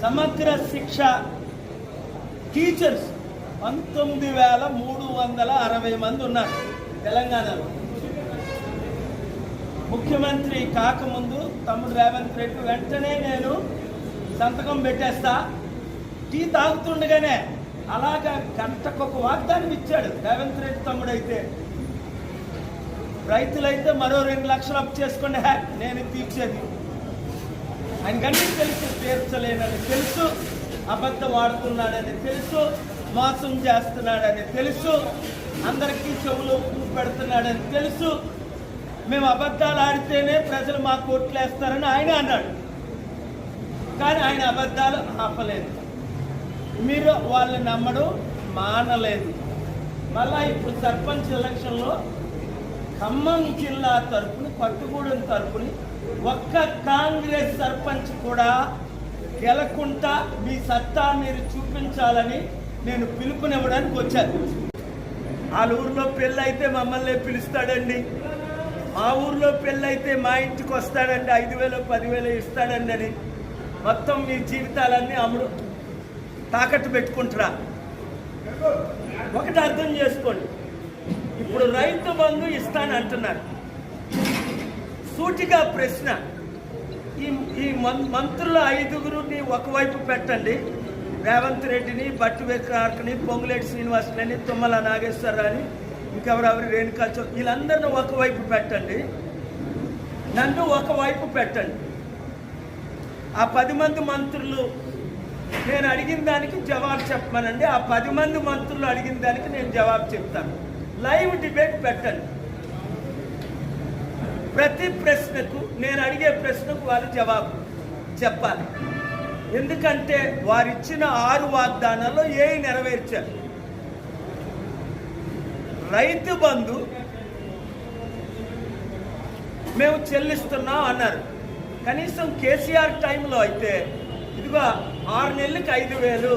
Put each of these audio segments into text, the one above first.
సమగ్ర శిక్ష టీచర్స్ 19,360 మంది ఉన్నారు తెలంగాణలో. ముఖ్యమంత్రి కాకముందు తమ్ముడు రేవంత్ రెడ్డి వెంటనే నేను సంతకం పెట్టేస్తా, టీ తాగుతుండగానే అలాగా గంటకొక వాగ్దానం ఇచ్చాడు రేవంత్ రెడ్డి తమ్ముడు. అయితే రైతులైతే మరో 2 లక్షలు అప్పు చేసుకోండి, నేను తీర్చేది. ఆయనకన్నీ తెలుసు, తీర్చలేనని తెలుసు, అబద్ధం ఆడుతున్నాడని తెలుసు, మోసం చేస్తున్నాడని తెలుసు, అందరికీ చెవులు పెడుతున్నాడని తెలుసు. మేము అబద్ధాలు ఆడితేనే ప్రజలు మాకు ఓట్లేస్తారని ఆయన అన్నాడు. కానీ ఆయన అబద్ధాలు ఆపలేదు, మీరు వాళ్ళని నమ్మడం మానలేదు. మళ్ళా ఇప్పుడు సర్పంచ్ ఎలక్షన్లో ఖమ్మం జిల్లా తరపుని, కొత్తగూడెం తరపుని ఒక్క కాంగ్రెస్ సర్పంచ్ కూడా గెలకుండా మీ సత్తా మీరు చూపించాలని నేను పిలుపునివ్వడానికి వచ్చాను. వాళ్ళ ఊర్లో పెళ్ళి అయితే మమ్మల్ని పిలుస్తాడండి, మా ఊర్లో పెళ్ళి అయితే మా ఇంటికి వస్తాడండి, 5,000 10,000 ఇస్తాడండి అని మొత్తం మీ జీవితాలన్నీ అమ్ముడు తాకట్టు పెట్టుకుంటారా? ఒకటి అర్థం చేసుకోండి, ఇప్పుడు రైతు బంధు ఇస్తానంటున్నారు. సూటిగా ప్రశ్న, ఈ మంత్రుల 5గురిని ఒకవైపు పెట్టండి, రేవంత్ రెడ్డిని, బట్టి విక్రమార్కని, పొంగులేటి శ్రీనివాసులని, తుమ్మల నాగేశ్వరరావుని, ఇంకెవరెవరు రేణుకా చౌదరి, వీళ్ళందరినీ ఒకవైపు పెట్టండి, నన్ను ఒకవైపు పెట్టండి. ఆ 10 మంది మంత్రులు నేను అడిగిన దానికి జవాబు చెప్పమనండి, ఆ 10 మంది మంత్రులు అడిగిన దానికి నేను జవాబు చెప్తాను. లైవ్ డిబేట్ పెట్టండి. ప్రతి ప్రశ్నకు, నేను అడిగే ప్రశ్నకు వారు జవాబు చెప్పాలి. ఎందుకంటే వారిచ్చిన 6 వాగ్దానాల్లో ఏవి నెరవేర్చారు? రైతు బంధు మేము చెల్లిస్తున్నాం అన్నారు. కనీసం కేసీఆర్ టైంలో అయితే ఇదిగో 6 నెలలకు 5,000,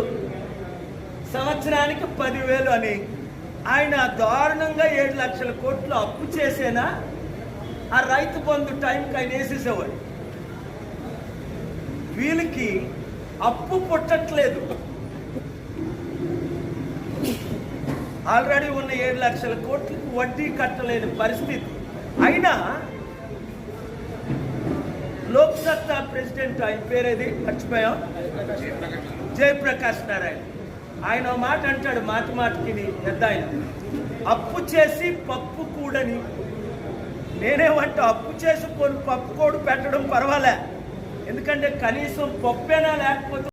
సంవత్సరానికి 10,000 అని ఆయన దారుణంగా 7 లక్షల కోట్లు అప్పు చేసేనా ఆ రైతు బంధు టైంకి ఆయన వేసేసేవాడు. వీళ్ళకి అప్పు పుట్టట్లేదు, ఆల్రెడీ ఉన్న 7 లక్షల కోట్లకు వడ్డీ కట్టలేని పరిస్థితి. అయినా లోక్సత్తా ప్రెసిడెంట్, ఆయన పేరేది మర్చిపోయాం, జయప్రకాష్ నారాయణ, ఆయన మాట అంటాడు, మాటికి పెద్ద ఆయన, అప్పు చేసి పప్పు కూడని. నేనేమంటా, అప్పు చేసి పప్పు కూడు పెట్టడం పర్వాలే, ఎందుకంటే కనీసం పప్పేనా లేకపోతే